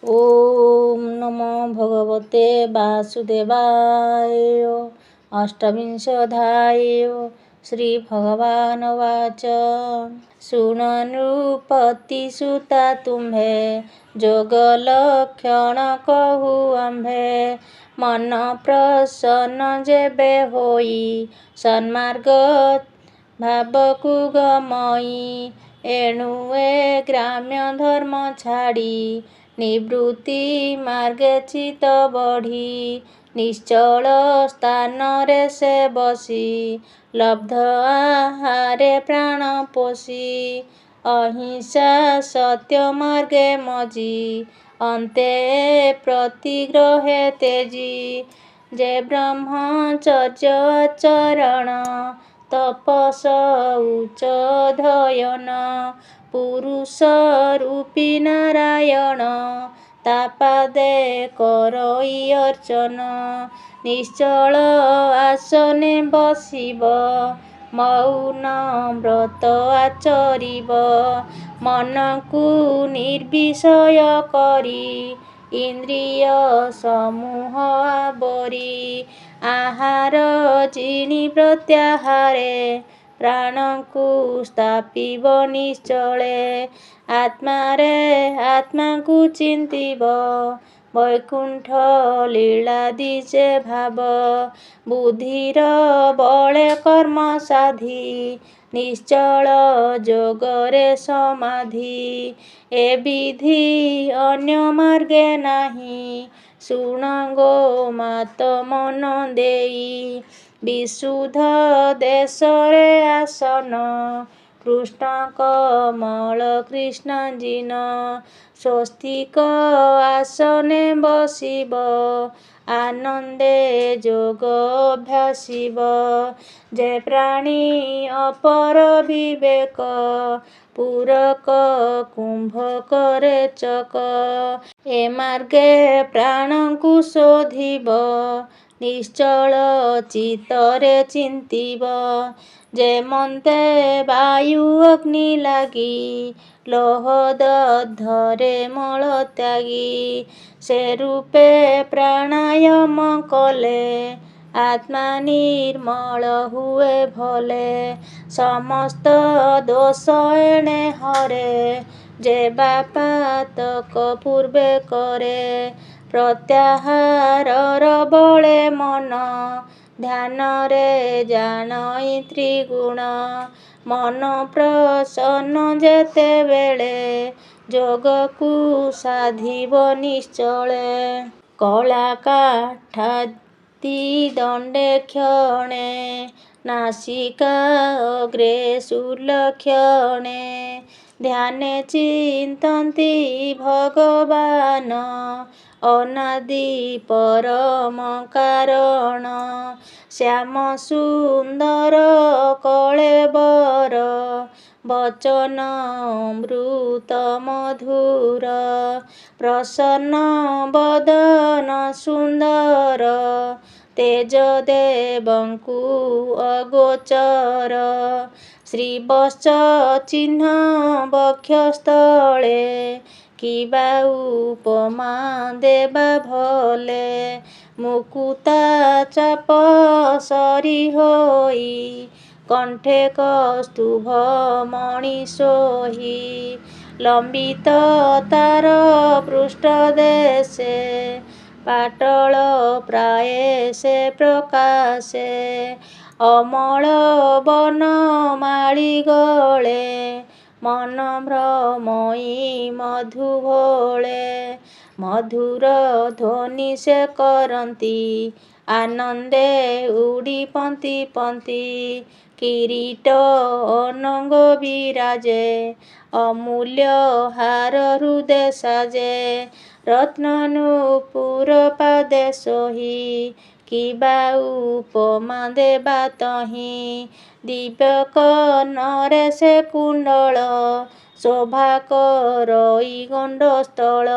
ओम नमो भगवते वासुदेवाय। अष्टविंशोऽध्याय। श्रीभगवानुवाच शृण नृपतिसुता तुम्हे जोगलक्षण कहु आम्भे मन प्रसन्न जेबे होई सन्मार्ग ଭାବକୁ ଗମଇ ଏଣୁ ଏ ଗ୍ରାମ୍ୟ ଧର୍ମ ଛାଡ଼ି ନିବୃତ୍ତି ମାର୍ଗେ ଚିତ ବଢ଼ି ନିଶ୍ଚଳ ସ୍ଥାନରେ ସେ ବସି ଲବ୍ଧ ଆହାରେ ପ୍ରାଣ ପୋଷି ଅହିଂସା ସତ୍ୟ ମାର୍ଗେ ମଜି ଅନ୍ତେ ପ୍ରତିଗ୍ରହେ ତେଜି ଯେ ବ୍ରହ୍ମଚର୍ଯ୍ୟ ଆଚରଣ ତପସ ଉଚ୍ଚ ଧୟନ ପୁରୁଷ ରୂପୀ ନାରାୟଣ ତାପାଦେ କରଇ ଅର୍ଚ୍ଚନ ନିଶ୍ଚଳ ଆସନେ ବସିବ ମୌନ ବ୍ରତ ଆଚରିବ ମନକୁ ନିର୍ବିଷୟ କରି ଇନ୍ଦ୍ରିୟ ସମୂହ ଆବରି ଆହାର ଜିଣି ପ୍ରତ୍ୟାହାରେ ପ୍ରାଣକୁ ସ୍ଥାପିବ ନିଶ୍ଚଳେ ଆତ୍ମାରେ ଆତ୍ମାକୁ ଚିନ୍ତିବ ବୈକୁଣ୍ଠ ଲୀଳାଦି ଯେ ଭାବ ବୁଦ୍ଧିର ବଳେ କର୍ମ ସାଧି ନିଶ୍ଚଳ ଯୋଗରେ ସମାଧି ଏ ବିଧି ଅନ୍ୟ ମାର୍ଗେ ନାହିଁ ଶୁଣ ଗୋ ମାତ ମନ ଦେଇ ବିଶୁଦ୍ଧ ଦେଶରେ ଆସନ କୃଷ୍ଣ କମଳ କୃଷ୍ଣ ଜିନ ସ୍ୱସ୍ତିକ ଆସନେ ବସିବ ଆନନ୍ଦେ ଯୋଗ ଅଭ୍ୟାସିବ ଯେ ପ୍ରାଣୀ ଅପର ବିବେକ ପୂରକ କୁମ୍ଭକରେ ଚକ ଏ ମାର୍ଗେ ପ୍ରାଣଙ୍କୁ ଶୋଧିବ ନିଶ୍ଚଳ ଚିତ୍ତରେ ଚିନ୍ତିବ ଯେମନ୍ତେ ବାୟୁ ଅଗ୍ନି ଲାଗି ଲୋହ ଦଗ୍ଧରେ ମଳ ତ୍ୟାଗୀ ସେ ରୂପେ ପ୍ରାଣାୟାମ କଲେ ଆତ୍ମା ନିର୍ମଳ ହୁଏ ଭଲେ ସମସ୍ତ ଦୋଷ ଏଣେ ହରେ ଯେ ବାପାତକ ପୂର୍ବେ କରେ ପ୍ରତ୍ୟାହାରର ବଳେ ମନ ଧ୍ୟାନରେ ଜାଣଇ ତ୍ରିଗୁଣ ମନ ପ୍ରସନ୍ନ ଯେତେବେଳେ ଯୋଗକୁ ସାଧିବ ନିଶ୍ଚଳେ କଳା କାଠାଦି ଦଣ୍ଡେ କ୍ଷଣେ ନାସିକା ଅଗ୍ରେ ସୁଲକ୍ଷଣେ ଧ୍ୟାନେ ଚିନ୍ତନ୍ତି ଭଗବାନ ଅନାଦି ପରମ କାରଣ ଶ୍ୟାମ ସୁନ୍ଦର କଳେବର ବଚନ ଅମୃତ ମଧୁର ପ୍ରସନ୍ନ ବଦନ ସୁନ୍ଦର ତେଜ ଦେବଙ୍କୁ ଅଗୋଚର ଶ୍ରୀବତ୍ସ ଚିହ୍ନ ବକ୍ଷସ୍ଥଳେ କିବା ଉପମା ଦେବା ଭଲେ ମୁକୁତା ଚାପ ସରି ହୋଇ କଣ୍ଠେ କସ୍ତୁଭ ମଣି ସୋହି ଲମ୍ବିତ ତାର ପୃଷ୍ଠ ଦେଶେ ପାଟଳ ପ୍ରାୟେ ସେ ପ୍ରକାଶେ ଅମଳ ବନ ମାଳି ଗଳେ ମନ ଭ୍ରମଇ ମଧୁ ଭୋଳେ ମଧୁର ଧ୍ୱନି ସେ କରନ୍ତି ଆନନ୍ଦେ ଉଡ଼ି ପନ୍ତି ପନ୍ତି କିରୀଟ ଅନଙ୍ଗ ବିରାଜେ ଅମୂଲ୍ୟ ହାର ହୃଦେ ସାଜେ ରତ୍ନ ନୂପୁର ପାଦେ ସୋହି କିବା ଉପମା ଦେବା ତହିଁ ଦିବ୍ୟ କର୍ଣ୍ଣରେ ସେ କୁଣ୍ଡଳ ଶୋଭା କରଇ ଗଣ୍ଡସ୍ଥଳ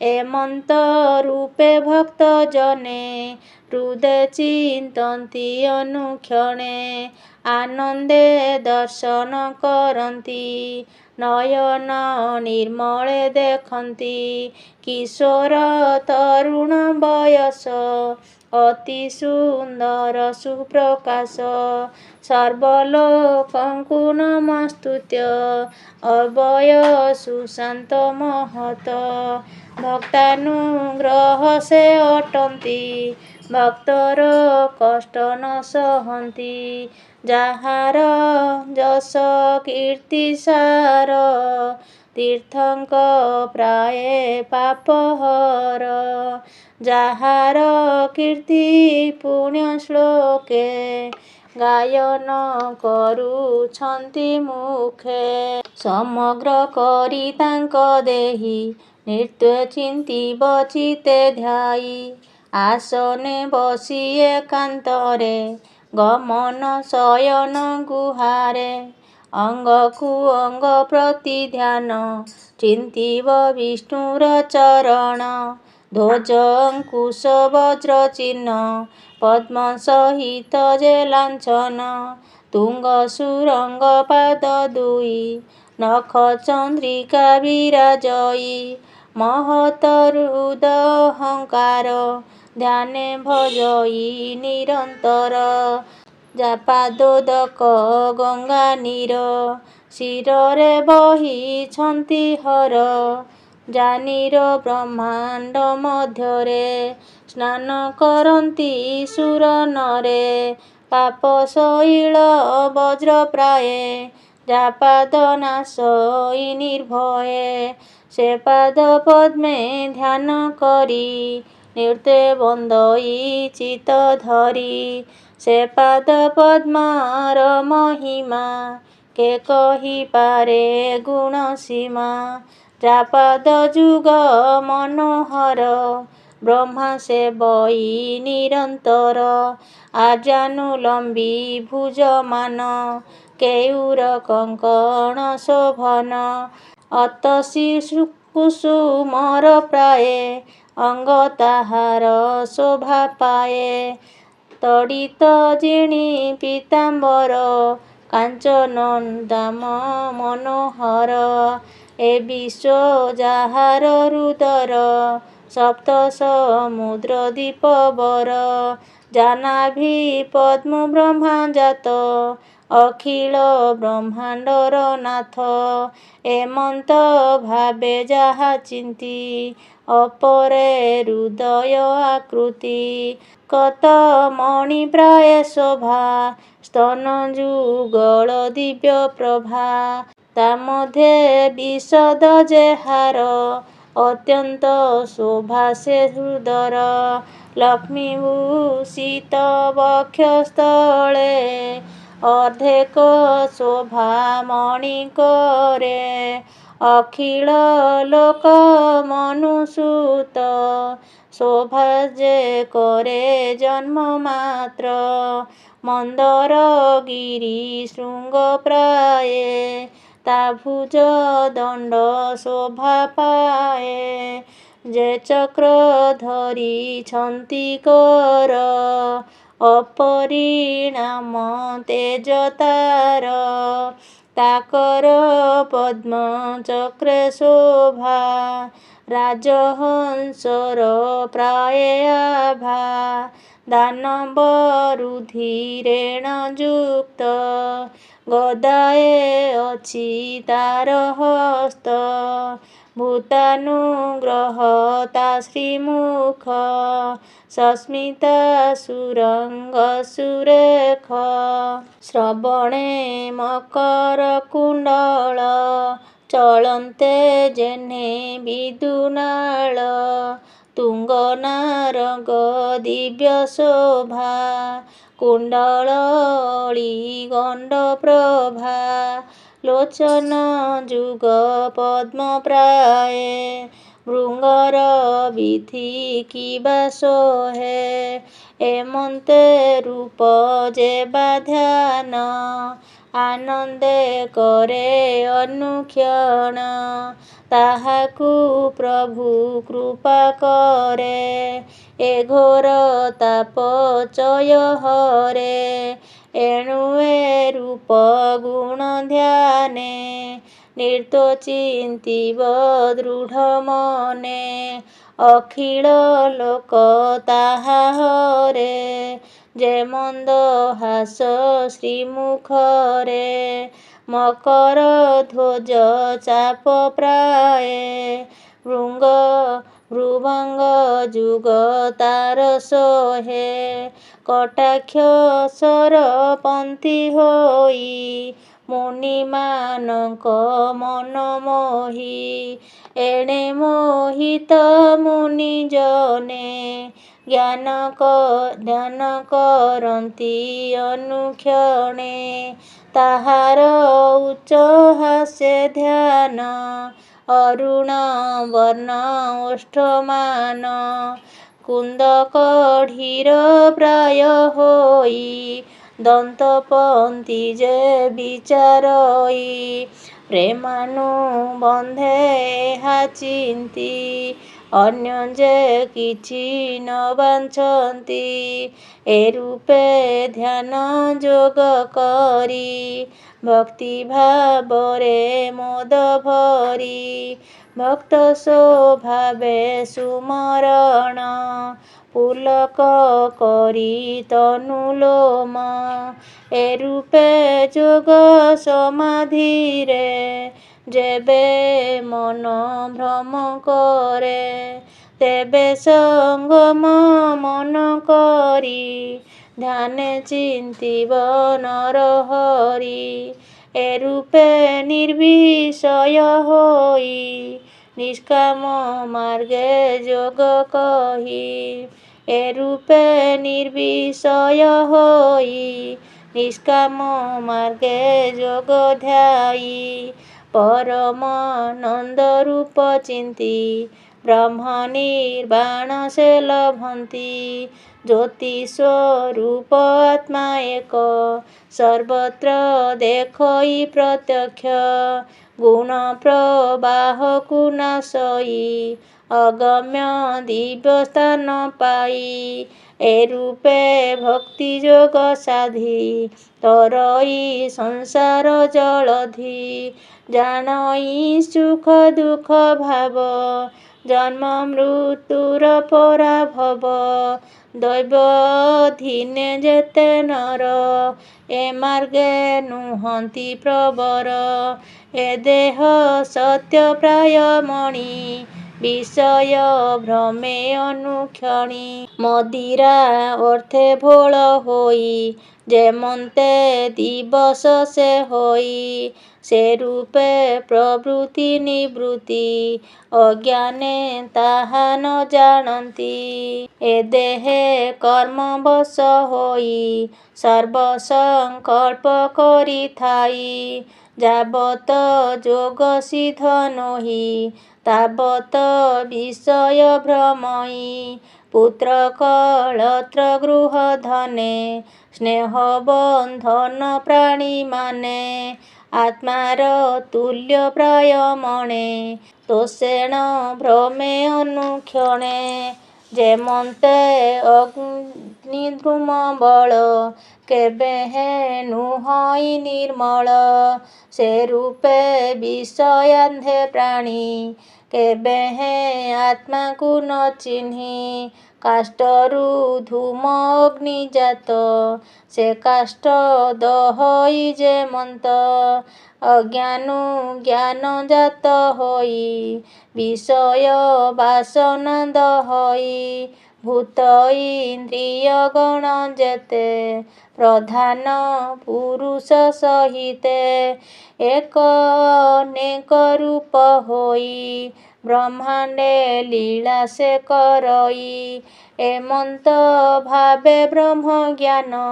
ଏମନ୍ତ ରୂପେ ଭକ୍ତ ଜନେ ହୃଦେ ଚିନ୍ତନ୍ତି ଅନୁକ୍ଷଣେ ଆନନ୍ଦେ ଦର୍ଶନ କରନ୍ତି ନୟନ ନିର୍ମଳେ ଦେଖନ୍ତି କିଶୋର ତରୁଣ ବୟସ ଅତି ସୁନ୍ଦର ସୁପ୍ରକାଶ ସର୍ବଲୋକଙ୍କୁ ନମସ୍ତୁତ୍ୟ ଅବୟ ସୁଶାନ୍ତ ମହତ ଭକ୍ତାନୁଗ୍ରହ ସେ ଅଟନ୍ତି ଭକ୍ତର କଷ୍ଟ ନ ସହନ୍ତି ଯାହାର ଯଶ କୀର୍ତ୍ତି ସାର ତୀର୍ଥଙ୍କ ପ୍ରାୟେ ପାପହର ଯାହାର କୀର୍ତ୍ତି ପୁଣ୍ୟ ଶ୍ଲୋକେ ଗାୟନ କରୁଛନ୍ତି ମୁଖେ ସମଗ୍ର କରି ତାଙ୍କ ଦେହି ନୃତ୍ୟ ଚିନ୍ତିବ ଚିତ୍ତେ ଧ୍ୟାଇ ଆସନେ ବସି ଏକାନ୍ତରେ ଗମନ ଶୟନ ଗୁହାରେ ଅଙ୍ଗକୁ ଅଙ୍ଗ ପ୍ରତି ଧ୍ୟାନ ଚିନ୍ତିବ ବିଷ୍ଣୁର ଚରଣ ଧ୍ୱଜ ଅଙ୍କୁଶ ବଜ୍ର ଚିହ୍ନ ପଦ୍ମ ସହିତ ଯେ ଲାଞ୍ଛନ ତୁଙ୍ଗ ସୁରଙ୍ଗ ପାଦ ଦୁଇ ନଖ ଚନ୍ଦ୍ରିକା ବିରାଜଇ ମହତ ହୃଦ ଅହଙ୍କାର ଧ୍ୟାନେ ଭଜଇ ନିରନ୍ତର ପାଦୋଦକ ଗଙ୍ଗା ନୀର ଶିରରେ ବହିଛନ୍ତି ହର ଜାନିର ବ୍ରହ୍ମାଣ୍ଡ ମଧ୍ୟରେ ସ୍ନାନ କରନ୍ତି ସୁର ନରେ ପାପ ଶୈଳ ବଜ୍ର ପ୍ରାୟେ ଯାପାଦ ନାଶଇ ନିର୍ଭୟେ ସେ ପାଦ ପଦ୍ମେ ଧ୍ୟାନ କରି ନୃତ୍ୟ ବନ୍ଦଇ ଚିତ ଧରି ସେ ପାଦ ପଦ୍ମର ମହିମା କେ କହିପାରେ ଗୁଣ ସୀମା ଯାପାଦ ଯୁଗ ମନୋହର ବ୍ରହ୍ମା ସେବଇ ନିରନ୍ତର ଆଜାନୁଲମ୍ବୀ ଭୁଜମାନ କେୟୁର କଙ୍କଣ ଶୋଭନ ଅତସୀ କୁସୁମର ପ୍ରାୟେ ଅଙ୍ଗ ତାହାର ଶୋଭା ପାଏ ତଡ଼ିତ ଜିଣି ପୀତାମ୍ବର କାଞ୍ଚନ ଦାମ ମନୋହର ଏ ବିଶ୍ୱ ଯାହାର ହୃଦର ସପ୍ତ ସମୁଦ୍ର ଦୀପବର ଜାନାଭି ପଦ୍ମ ବ୍ରହ୍ମା ଜାତ ଅଖିଳ ବ୍ରହ୍ମାଣ୍ଡର ନାଥ ଏମନ୍ତ ଭାବେ ଯାହା ଚିନ୍ତି ଅପରେ ହୃଦୟ ଆକୃତି କତ ମଣି ପ୍ରାୟ ଶୋଭା ସ୍ତନ ଯୁଗଳ ଦିବ୍ୟ ପ୍ରଭା ତା ମଧ୍ୟରେ ବିଶଦ ଯେହାର ଅତ୍ୟନ୍ତ ଶୋଭା ସେ ହୃଦର ଲକ୍ଷ୍ମୀ ଭୂଷିତ ବକ୍ଷସ୍ଥଳେ ଅର୍ଦ୍ଧେକ ଶୋଭା ମଣିକରେ ଅଖିଳ ଲୋକ ମନୁସୂତ ଶୋଭା ଯେ କରେ ଜନ୍ମ ମାତ୍ର ମନ୍ଦର ଗିରି ଶୃଙ୍ଗ ପ୍ରାୟେ ତା ଭୁଜ ଦଣ୍ଡ ଶୋଭା ପାଏ ଯେ ଚକ୍ର ଧରିଛନ୍ତି କର ଅପରିଣାମ ତେଜ ତାର ତାକର ପଦ୍ମ ଚକ୍ରେ ଶୋଭା ରାଜହଂସର ପ୍ରାୟେ ଆଭା ଦାନବ ରୁଧିରେଣ ଯୁକ୍ତ ଗଦାଏ ଅଛି ତାର ହସ୍ତ ଭୂତାନୁଗ୍ରହ ତା ଶ୍ରୀମୁଖ ସସ୍ମିତା ସୁରଙ୍ଗ ସୁରେଖ ଶ୍ରବଣେ ମକର କୁଣ୍ଡଳ ଚଳନ୍ତେ ଯେହ୍ନେ ବିଦୁନାଳ ତୁଙ୍ଗ ନାରଙ୍ଗ ଦିବ୍ୟ ଶୋଭା କୁଣ୍ଡଳୀ ଗଣ୍ଡ ପ୍ରଭା ଲୋଚନ ଯୁଗ ପଦ୍ମ ପ୍ରାୟେ ଭୃଙ୍ଗର ବିଧି କିବା ଶୋହେ ଏମନ୍ତେ ରୂପ ଯେବା ଧ୍ୟାନ ଆନନ୍ଦେ କରେ ଅନୁକ୍ଷଣ ତାହାକୁ ପ୍ରଭୁ କୃପା କରେ ଏ ଘୋର ତାପ ଚୟ ହରେ ଏଣୁ ଏ ରୂପ ଗୁଣ ଧ୍ୟାନେ ନିର୍ତ୍ତ ଚିନ୍ତିବ ଦୃଢ଼ ମନେ ଅଖିଳ ଲୋକ ତାହା ହରେ ଯେ ମନ୍ଦ ହାସ ଶ୍ରୀମୁଖରେ ମକର ଧ୍ୱଜ ଚାପ ପ୍ରାୟେ ଭୃଭଙ୍ଗ ଯୁଗ ତାର ସୋହେ କଟାକ୍ଷ ସରପନ୍ତି ହୋଇ ମୁନିମାନଙ୍କ ମନ ମୋହି ଏଣେ ମୋହିତ ମୁନି ଜନେ ଧ୍ୟାନ କରନ୍ତି ଅନୁକ୍ଷଣେ ତାହାର ଉଚ୍ଚ ହାସ୍ୟ ଧ୍ୟାନ ଅରୁଣ ବର୍ଣ୍ଣ ଓଷ୍ଠମାନ କୁନ୍ଦ କଢ଼ିର ପ୍ରାୟ ହୋଇ ଦନ୍ତପନ୍ତି ଯେ ବିଚାରଇ ପ୍ରେମାନୁବନ୍ଧେ ଏହା ଚିନ୍ତି ଅନ୍ୟ ଯେ କିଛି ନ ବାଞ୍ଛନ୍ତି ଏ ରୂପେ ଧ୍ୟାନ ଯୋଗ କରି ଭକ୍ତି ଭାବରେ ମୋଦ ଭରି ଭକ୍ତ ସ୍ୱଭାବେ ସୁମରଣ ପୁଲକ କରି ତନୁଲୋମ ଏ ରୂପେ ଯୋଗ ସମାଧିରେ ଯେବେ ମନ ଭ୍ରମ କରେ ତେବେ ସଙ୍ଗମ ମନ କରି ଧ୍ୟାନେ ଚିନ୍ତିବ ନରହରି ଏ ରୂପେ ନିର୍ବିଷୟ ହୋଇ ନିଷ୍କାମ ମାର୍ଗେ ଯୋଗ କହି ଏ ରୂପେ ନିର୍ବିଷୟ ହୋଇ ନିଷ୍କାମ ମାର୍ଗେ ଯୋଗ ଧ୍ୟାଇ ପରମାନନ୍ଦ ରୂପ ଚିନ୍ତି ବ୍ରହ୍ମ ନିର୍ବାଣ ସେ ଲଭନ୍ତି ଜ୍ୟୋତି ସ୍ୱରୂପ ଆତ୍ମା ଏକ ସର୍ବତ୍ର ଦେଖଇ ପ୍ରତ୍ୟକ୍ଷ ଗୁଣ ପ୍ରବାହକୁ ନାଶଇ ଅଗମ୍ୟ ଦିବ୍ୟ ସ୍ଥାନ ପାଇ ଏ ରୂପେ ଭକ୍ତି ଯୋଗ ସାଧି ତରଇ ସଂସାର ଜଳଧି ଜାଣଇ ସୁଖ ଦୁଃଖ ଭାବ ଜନ୍ମ ମୃତ୍ୟୁର ପରାଭବ ଦୈବ ଅଧୀନେ ଯେତେ ନର ଏ ମାର୍ଗେ ନୁହନ୍ତି ପ୍ରବର ଏ ଦେହ ସତ୍ୟ ପ୍ରାୟ ମଣି ବିଷୟ ଭ୍ରମେ ଅନୁକ୍ଷଣି ମଦିରା ଅର୍ଥେ ଭୋଳ ହୋଇ ଯେମନ୍ତେ ଦିବସ ସେ ହୋଇ ସେ ରୂପେ ପ୍ରବୃତ୍ତି ନିବୃତ୍ତି ଅଜ୍ଞାନେ ତାହା ନ ଜାଣନ୍ତି ଏ ଦେହେ କର୍ମବଶ ହୋଇ ସର୍ବ ସଂକଳ୍ପ କରିଥାଇ ଯାବତ ଯୋଗ ସିଦ୍ଧ ନୋହି ତାବତ ବିଷୟ ଭ୍ରମଇ ପୁତ୍ର କଳତ୍ର ଗୃହ ଧନେ ସ୍ନେହ ବନ୍ଧନ ପ୍ରାଣୀମାନେ ଆତ୍ମାର ତୁଲ୍ୟ ପ୍ରାୟ ମଣେ ତୋଷେଣ ଭ୍ରମେ ଅନୁକ୍ଷଣେ ଯେମନ୍ତେ ଅଗ୍ନିଧୂମ ବଳ କେବେହେଁ ନୁହଇ ନିର୍ମଳ ସେ ରୂପେ ବିଷୟାନ୍ଧେ ପ୍ରାଣୀ କେବେହେଁ ଆତ୍ମାକୁ ନ ଚିହ୍ନି କାଷ୍ଠରୁ ଧୂମ ଅଗ୍ନି ଜାତ ସେ କାଷ୍ଠ ଦହଇ ଯେମନ୍ତ ଅଜ୍ଞାନୁ ଜ୍ଞାନ ଜାତ ହୋଇ ବିଷୟ ବାସନା ଦହଇ ଭୂତ ଇନ୍ଦ୍ରିୟ ଗଣ ଯେତେ ପ୍ରଧାନ ପୁରୁଷ ସହିତେ ଏକ ଅନେକ ରୂପ ହୋଇ ବ୍ରହ୍ମାଣ୍ଡେ ଲୀଳା ସେ କରଇ ଏମନ୍ତ ଭାବେ ବ୍ରହ୍ମ ଜ୍ଞାନ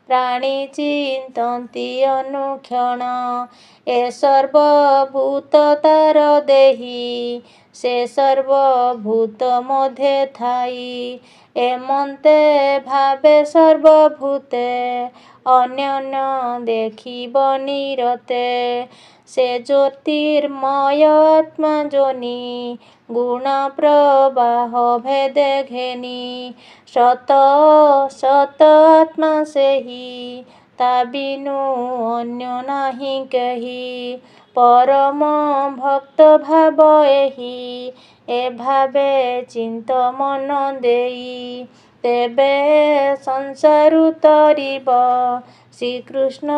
ପ୍ରାଣୀ ଚିନ୍ତନ୍ତି ଅନୁକ୍ଷଣ ଏ ସର୍ବଭୂତ ତାର ଦେହି ସେ ସର୍ବଭୂତ ମଧ୍ୟେ ଥାଇ ଏମନ୍ତେ ଭାବେ ସର୍ବଭୂତେ ଅନ୍ୟନ୍ୟ ଦେଖିବ ନିରତେ ସେ ଜ୍ୟୋତିର୍ମୟ ଆତ୍ମା ଯୋନି ଗୁଣ ପ୍ରବାହ ଭେଦେ ଘେନି ସତ ସତ ଆତ୍ମା ସେହି ତା ବିନୁ ଅନ୍ୟ ନାହିଁ କେହି परम भक्त भाव एहि एभावे चिंत मन देई तेबे संसारु तरिब श्रीकृष्ण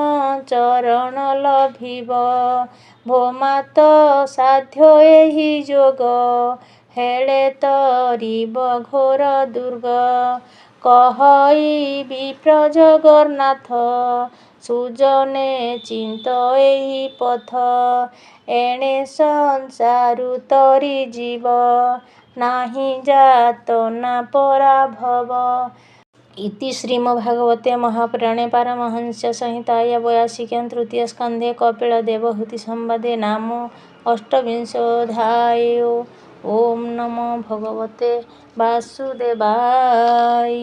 चरण लभिब भोमात साध्य एहि जोग हेले तरिब घोर दुर्ग कहई विप्र जगन्नाथ सुजने चिंत एहि पथ एणे संसारु तरि जीव नाही जातना पराभव। इति श्रीमद्भागवते महापुराणे पारमहंस्या संहितायां 82 तृतीय स्कन्धे कपिलदेवहूति संवादे नाम अष्टविंशोऽध्यायो। ओम नमो भगवते वासुदेवाय।